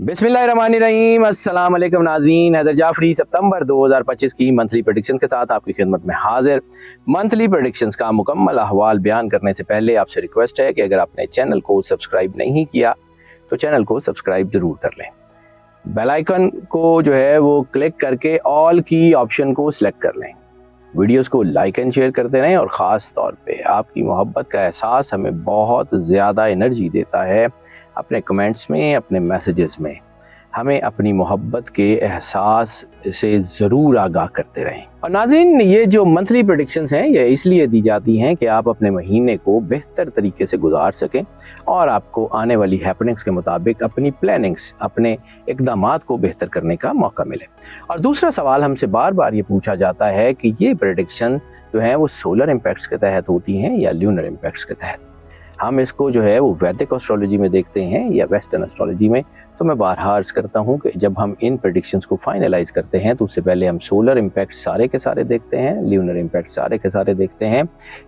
बिस्मिल्लाहिर्रहमानिर्रहीम। अस्सलाम वालेकुम नाज़रीन, हैदर जाफरी सितंबर 2025 की मंथली प्रेडिक्शन के साथ आपकी खिदमत में हाजिर। मंथली प्रेडिक्शंस का मुकम्मल अहवाल बयान करने से पहले आपसे रिक्वेस्ट है कि अगर आपने चैनल को सब्सक्राइब नहीं किया तो चैनल को सब्सक्राइब ज़रूर कर लें। बेल आइकन को जो है वो क्लिक करके ऑल की ऑप्शन को सिलेक्ट कर लें। वीडियोस को लाइक एंड शेयर करते रहें और ख़ास तौर पे आपकी मोहब्बत का एहसास हमें बहुत ज़्यादा एनर्जी देता है। अपने कमेंट्स में, अपने मैसेजेस में हमें अपनी मोहब्बत के एहसास से ज़रूर आगाह करते रहें। और नाज़रीन, ये जो मंथली प्रेडिक्शंस हैं ये इसलिए दी जाती हैं कि आप अपने महीने को बेहतर तरीके से गुजार सकें और आपको आने वाली हैपनिंग्स के मुताबिक अपनी प्लानिंग्स, अपने इक़दामात को बेहतर करने का मौका मिले। और दूसरा सवाल हमसे बार बार ये पूछा जाता है कि ये प्रेडिक्शन जो है वो सोलर इम्पैक्ट्स के तहत होती हैं या ल्यूनर इम्पैक्ट्स के तहत। हम इसको जो है वो वैदिक एस्ट्रोलॉजी में देखते हैं या वेस्टर्न एस्ट्रोलॉजी में। तो मैं बारहा अर्ज़ करता हूँ कि जब हम इन प्रेडिक्शंस को फाइनलाइज करते हैं तो उससे पहले हम सोलर इम्पैक्ट सारे के सारे देखते हैं, ल्यूनर इम्पैक्ट सारे के सारे देखते हैं।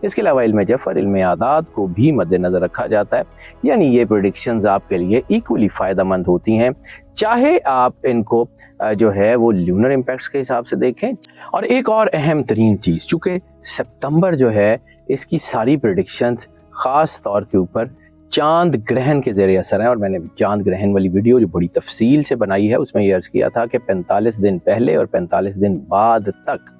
इसके अलावा इल्म जफ़र, इल्म आदात को भी मद्देनज़र रखा जाता है। यानी ये प्रेडिक्शंस आपके लिए इक्वली फ़ायदेमंद होती हैं, चाहे आप इनको जो है वो ल्यूनर इम्पैक्ट्स के हिसाब से देखें। और एक और अहम तरीन चीज़, चूँकि सितंबर जो है इसकी सारी प्रेडिक्शंस ख़ास तौर के ऊपर चांद ग्रहण के ज़रिए असर है। और मैंने चांद ग्रहण वाली वीडियो जो बड़ी तफसील से बनाई है उसमें ये अर्ज़ किया था कि 45 दिन पहले और 45 दिन बाद तक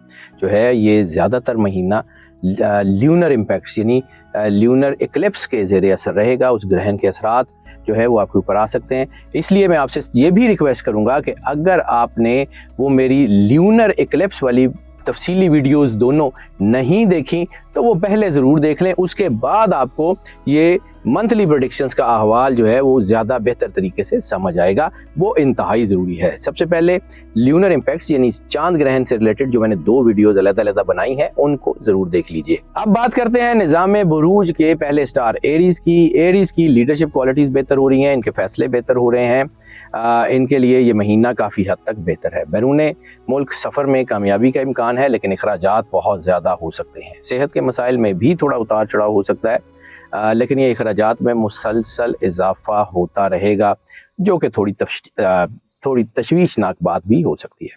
जो है ये ज़्यादातर महीना ल्यूनर इम्पैक्ट्स यानी ल्यूनर इक्लिप्स के ज़रिए असर रहेगा। उस ग्रहण के असरात जो है वो आपके ऊपर आ सकते हैं। इसलिए मैं आपसे ये भी रिक्वेस्ट करूँगा कि अगर आपने वो मेरी ल्यूनर इक्लिप्स वाली तफसीली वीडियोस दोनों नहीं देखी तो वो पहले ज़रूर देख लें, उसके बाद आपको ये मंथली प्रेडिक्शंस का अहवाल जो है वो ज़्यादा बेहतर तरीके से समझ आएगा। वो इंतहाई ज़रूरी है। सबसे पहले ल्यूनर इम्पैक्ट्स यानी चांद ग्रहण से रिलेटेड जो मैंने 2 वीडियोस अलग-अलग बनाई हैं उनको ज़रूर देख लीजिए। अब बात करते हैं निज़ाम बुरूज के पहले स्टार एरीज़ की। एरीज़ की लीडरशिप क्वालिटीज़ बेहतर हो रही हैं, इनके फैसले बेहतर हो रहे हैं। इनके लिए ये महीना काफ़ी हद तक बेहतर है। बैरून मुल्क सफ़र में कामयाबी का इम्कान है, लेकिन अखराजात बहुत ज़्यादा हो सकते हैं। सेहत के मसाइल में भी थोड़ा उतार चढ़ाव हो सकता है, लेकिन ये अखराजात में मुसलसल इजाफा होता रहेगा, जो कि थोड़ी तशवीशनाक बात भी हो सकती है।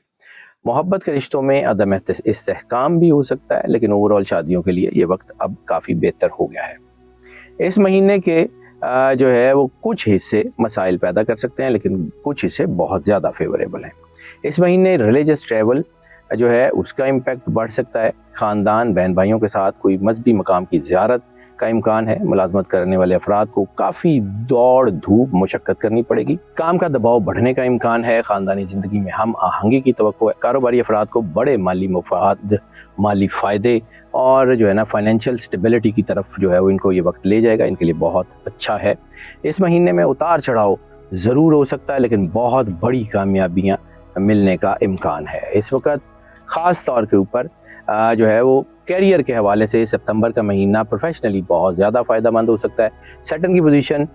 मोहब्बत के रिश्तों में अदम इस्तेहकाम भी हो सकता है, लेकिन ओवरऑल शादियों के लिए ये वक्त अब काफ़ी बेहतर हो गया है। इस महीने के जो है वो कुछ हिस्से मसाइल पैदा कर सकते हैं, लेकिन कुछ हिस्से बहुत ज़्यादा फेवरेबल हैं। इस महीने रिलीजियस ट्रैवल जो है उसका इम्पैक्ट बढ़ सकता है। ख़ानदान, बहन भाइयों के साथ कोई मजहबी मकाम की ज़ियारत का इम्कान है। मुलाजमत करने वाले अफराद को काफ़ी दौड़ धूप मुशक्कत करनी पड़ेगी। काम का दबाव बढ़ने का इम्कान है। ख़ानदानी ज़िंदगी में हम आहंगी की तवक्को है। कारोबारी अफराद को बड़े माली मुफाद, माली फ़ायदे और जो है ना फाइनेंशियल स्टेबिलिटी की तरफ जो है वो इनको ये वक्त ले जाएगा। इनके लिए बहुत अच्छा है। इस महीने में उतार चढ़ाव ज़रूर हो सकता है, लेकिन बहुत बड़ी कामयाबियाँ मिलने का इम्कान है। इस वक्त ख़ास तौर के ऊपर जो है वो कैरियर के हवाले से सितंबर का महीना प्रोफेशनली बहुत ज़्यादा फ़ायदेमंद हो सकता है। सैटर्न की पोजीशन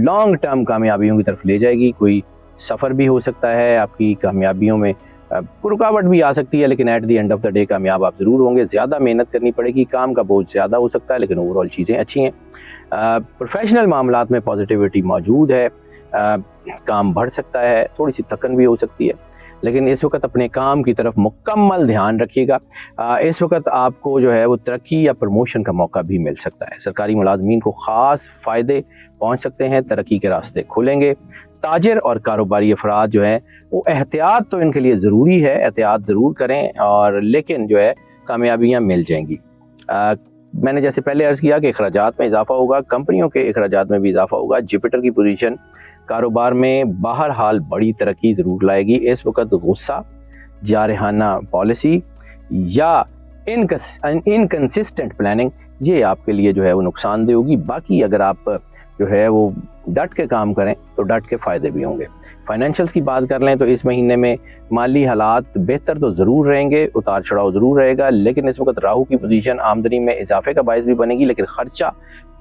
लॉन्ग टर्म कामयाबियों की तरफ ले जाएगी। कोई सफ़र भी हो सकता है, आपकी कामयाबियों में रुकावट भी आ सकती है, लेकिन at the end of the day कामयाब आप ज़रूर होंगे। ज़्यादा मेहनत करनी पड़ेगी, काम का बोझ ज़्यादा हो सकता है, लेकिन ओवरऑल चीज़ें अच्छी हैं। प्रोफेशनल मामलात में पॉजिटिविटी मौजूद है। काम बढ़ सकता है, थोड़ी सी थकन भी हो सकती है, लेकिन इस वक्त अपने काम की तरफ मुकम्मल ध्यान रखिएगा। इस वक्त आपको जो है वो तरक्की या प्रमोशन का मौका भी मिल सकता है। सरकारी मुलाजमीन को ख़ास फ़ायदे पहुंच सकते हैं, तरक्की के रास्ते खुलेंगे। ताजिर और कारोबारी अफराद जो हैं वो एहतियात तो इनके लिए ज़रूरी है, एहतियात ज़रूर करें, और लेकिन जो है कामयाबियाँ मिल जाएंगी। मैंने जैसे पहले अर्ज़ किया कि अखराजात में इजाफा होगा, कंपनियों के अखराजात में भी इजाफा होगा। जुपिटर की पोजीशन कारोबार में बहरहाल बड़ी तरक्की ज़रूर लाएगी। इस वक्त गुस्सा, जारहाना पॉलिसी या इनकंसिस्टेंट प्लानिंग ये आपके लिए जो है वो नुकसानदेह होगी। बाकी अगर आप जो है वो डट के काम करें तो डट के फ़ायदे भी होंगे। फाइनेंशियल्स की बात कर लें तो इस महीने में माली हालात बेहतर तो ज़रूर रहेंगे, उतार चढ़ाव ज़रूर रहेगा, लेकिन इस वक्त राहु की पोजीशन आमदनी में इजाफे का बायस भी बनेगी, लेकिन ख़र्चा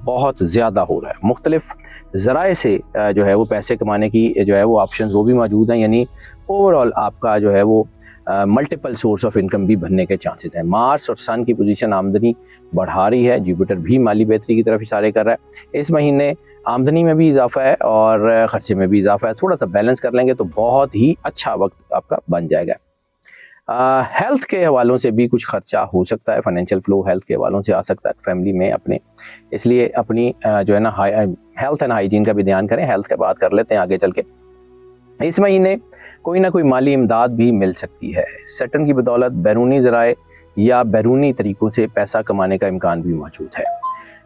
बहुत ज़्यादा हो रहा है। मुख्तलिफ ज़राए से जो है वो पैसे कमाने की जो है वो ऑप्शंस वो भी मौजूद हैं। यानी ओवरऑल आपका जो है वो मल्टीपल सोर्स ऑफ इनकम भी बनने के चांसेस हैं। मार्स और सन की पोजीशन आमदनी बढ़ा रही है। जुपिटर भी माली बेहतरी की तरफ इशारे कर रहा है। इस महीने आमदनी में भी इजाफा है और ख़र्चे में भी इजाफा है। थोड़ा सा बैलेंस कर लेंगे तो बहुत ही अच्छा वक्त आपका बन जाएगा। हेल्थ के हवालों से भी कुछ खर्चा हो सकता है, फाइनेंशियल फ्लो हेल्थ के हवालों से आ सकता है फैमिली में अपने, इसलिए अपनी जो है ना हेल्थ एंड हाइजीन का भी ध्यान करें। हेल्थ की बात कर लेते हैं आगे चल के। इस महीने कोई ना कोई माली इमदाद भी मिल सकती है। सैटर्न की बदौलत बैरूनी ज़राए या बैरूनी तरीक़ों से पैसा कमाने का इम्कान भी मौजूद है।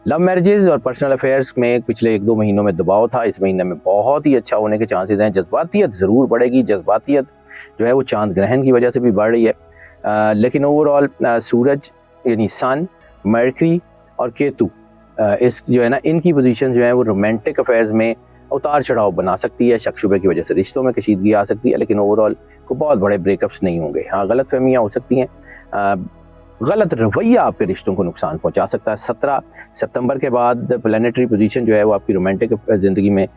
लव मैरिजेज़ और पर्सनल अफेयर्स में पिछले 1-2 महीनों में दबाव था, इस महीने में बहुत ही अच्छा होने के चांसेस हैं। जज्बातियत ज़रूर बढ़ेगी, जज्बातियत जो है वो चांद ग्रहण की वजह से भी बढ़ रही है, लेकिन ओवरऑल सूरज यानी सन, मरकरी और केतु इस जो है ना इनकी पोजीशन जो है वो रोमांटिक अफेयर्स में उतार चढ़ाव बना सकती है। शक शुबे की वजह से रिश्तों में कशीदगी आ सकती है, लेकिन ओवरऑल को बहुत बड़े ब्रेकअप्स नहीं होंगे। हाँ, गलत फहमियाँ हो सकती हैं, गलत रवैया आपके रिश्तों को नुकसान पहुंचा सकता है। 17 सितंबर के बाद प्लानिटरी पोजीशन जो है वो आपकी रोमांटिक ज़िंदगी में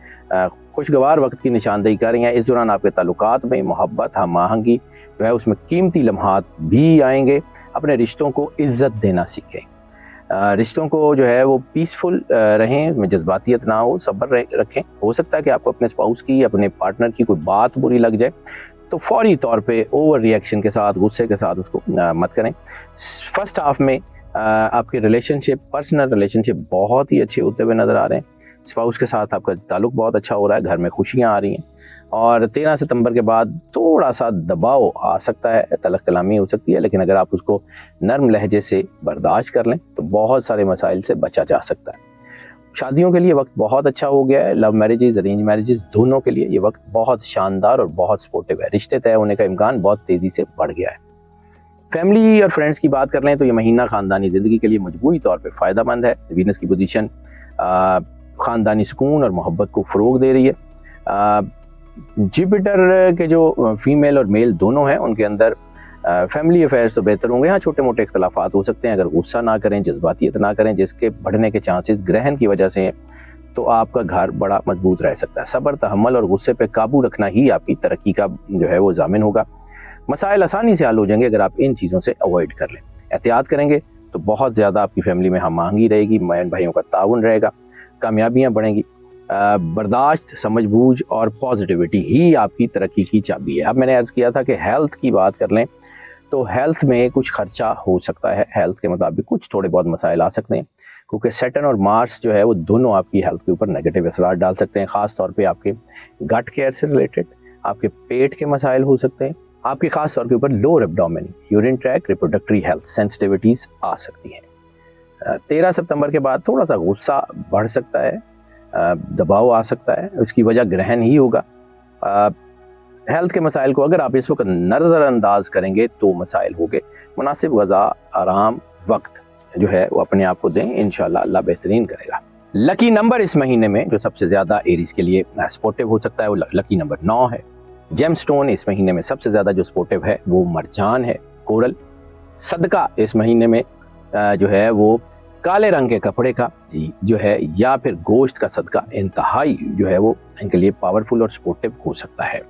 खुशगवार वक्त की निशानदेही कर रही हैं। इस दौरान आपके ताल्लुकात में मोहब्बत, हम आहंगी जो है उसमें कीमती लम्हात भी आएंगे। अपने रिश्तों को इज़्ज़त देना सीखें, रिश्तों को जो है वो पीसफुल रहें, में जज्बातियत ना हो, सब्र रखें। हो सकता है कि आपको अपने स्पाउस की, अपने पार्टनर की कोई बात बुरी लग जाए तो फौरी तौर पे ओवर रिएक्शन के साथ, गुस्से के साथ उसको मत करें। फर्स्ट हाफ में आपके रिलेशनशिप, पर्सनल रिलेशनशिप बहुत ही अच्छे होते हुए नज़र आ रहे हैं। स्पाउस के साथ आपका ताल्लुक बहुत अच्छा हो रहा है, घर में खुशियाँ आ रही हैं। और 13 सितंबर के बाद थोड़ा सा दबाव आ सकता है, तलख कलामी हो सकती है, लेकिन अगर आप उसको नरम लहजे से बर्दाश्त कर लें तो बहुत सारे मसाइल से बचा जा सकता है। शादियों के लिए वक्त बहुत अच्छा हो गया है। लव मैरिजेज़, अरेंज मैरिजेज़ दोनों के लिए ये वक्त बहुत शानदार और बहुत सपोर्टिव है। रिश्ते तय होने का इम्कान बहुत तेज़ी से बढ़ गया है। फैमिली और फ्रेंड्स की बात कर लें तो ये महीना ख़ानदानी ज़िंदगी के लिए मजबूरी तौर पे फ़ायदेमंद है। वीनस की पोजीशन ख़ानदानी सुकून और मोहब्बत को फ़रोग दे रही है। जुपिटर के जो फीमेल और मेल दोनों हैं उनके अंदर फैमिली अफेयर्स तो बेहतर होंगे। हाँ, छोटे मोटे इख्तलाफात हो सकते हैं, अगर गुस्सा ना करें, जज्बातियत ना करें, जिसके बढ़ने के चांसेस ग्रहण की वजह से हैं, तो आपका घर बड़ा मजबूत रह सकता है। सब्र, तहम्मुल और गुस्से पे काबू रखना ही आपकी तरक्की का जो है वो ज़ामिन होगा। मसाइल आसानी से हल हो जाएंगे अगर आप इन चीज़ों से अवॉइड कर लें। एहतियात करेंगे तो बहुत ज़्यादा आपकी फैमिली में हम आहंगी रहेगी, बहन भाइयों का ताउन रहेगा, कामयाबियाँ बढ़ेंगी। बर्दाश्त, समझबूझ और पॉजिटिविटी ही आपकी तरक्की की चाबी है। अब मैंने अर्ज़ किया था कि हेल्थ की बात कर लें तो हेल्थ में कुछ खर्चा हो सकता है। हेल्थ के मुताबिक कुछ थोड़े बहुत मसाइल आ सकते हैं, क्योंकि सैटर्न और मार्स जो है वो दोनों आपकी हेल्थ के ऊपर नेगेटिव असरार डाल सकते हैं। ख़ास तौर पे आपके गट केयर से रिलेटेड, आपके पेट के मसाइल हो सकते हैं, आपके ख़ास तौर के ऊपर lower abdomen, urine tract, reproductive health sensitivities आ सकती हैं। 13 सितंबर के बाद थोड़ा सा गुस्सा बढ़ सकता है, दबाव आ सकता है, उसकी वजह ग्रहण ही होगा। हेल्थ के मसाइल को अगर आप इस वक्त नज़रअंदाज करेंगे तो मसाइल होंगे। मुनासिब ग़ज़ा, आराम, वक्त जो है वो अपने आप को दें, इंशाल्लाह अल्लाह बेहतरीन करेगा। लकी नंबर इस महीने में जो सबसे ज़्यादा एरीज के लिए सपोर्टिव हो सकता है वो लकी नंबर 9 है। जेमस्टोन इस महीने में सबसे ज़्यादा जो सपोर्टिव है वो मरजान है, कोरल। सदका इस महीने में जो है वो काले रंग के कपड़े का जो है या फिर गोश्त का सदका इंतहाई जो है वो इनके लिए पावरफुल और सपोर्टिव हो सकता है।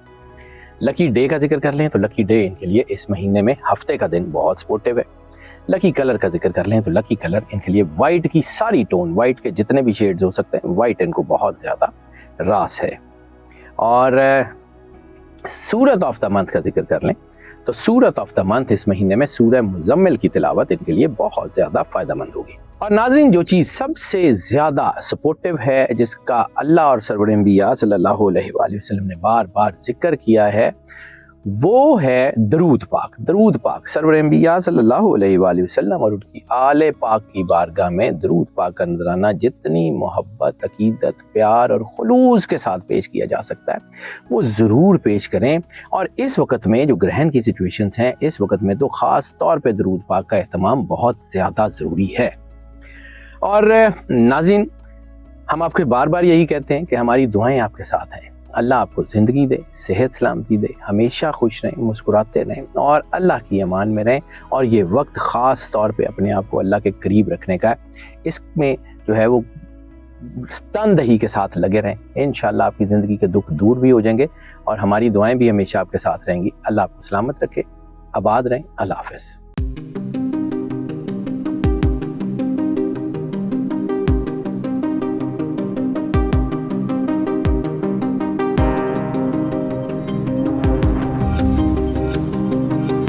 लकी डे का जिक्र कर लें तो लकी डे इनके लिए इस महीने में हफ्ते का दिन बहुत सपोर्टिव है। लकी कलर का जिक्र कर लें तो लकी कलर इनके लिए वाइट की सारी टोन, वाइट के जितने भी शेड्स हो सकते हैं, वाइट इनको बहुत ज़्यादा रास है। और सूरत ऑफ द मंथ का जिक्र कर लें तो सूरत ऑफ द मंथ इस महीने में सूरह मुज़म्मिल की तिलावत इनके लिए बहुत ज़्यादा फ़ायदेमंद होगी। और नाज़रीन, जो चीज़ सबसे ज़्यादा सपोर्टिव है, जिसका अल्लाह और सरवर अंबिया सल्लल्लाहु अलैहि वसल्लम ने बार बार जिक्र किया है, वो है दरूद पाक। दरूद पाक सरवर अंबिया सल्लल्लाहु अलैहि वसल्लम और उनकी आले पाक की बारगाह में दरूद पाक का नजराना जितनी मोहब्बत, अकीदत, प्यार और खुलूस के साथ पेश किया जा सकता है वो ज़रूर पेश करें। और इस वक्त में जो ग्रहण की सिचुएशंस हैं, इस वक्त में तो ख़ास तौर पे दरूद पाक का एहतमाम बहुत ज़्यादा ज़रूरी है। और नाज़रीन, हम आपके बार बार यही कहते हैं कि हमारी दुआएं आपके साथ हैं। अल्लाह आपको ज़िंदगी दे, सेहत सलामती दे, हमेशा खुश रहें, मुस्कुराते रहें और अल्लाह की अमान में रहें। और ये वक्त ख़ास तौर पे अपने आप को अल्लाह के करीब रखने का है, इसमें जो है वो तनदही के साथ लगे रहें। इंशाअल्लाह आपकी ज़िंदगी के दुख दूर भी हो जाएंगे और हमारी दुआएं भी हमेशा आपके साथ रहेंगी। अल्लाह आपको सलामत रखे, आबाद रहें। अल्लाह हाफ़िज़।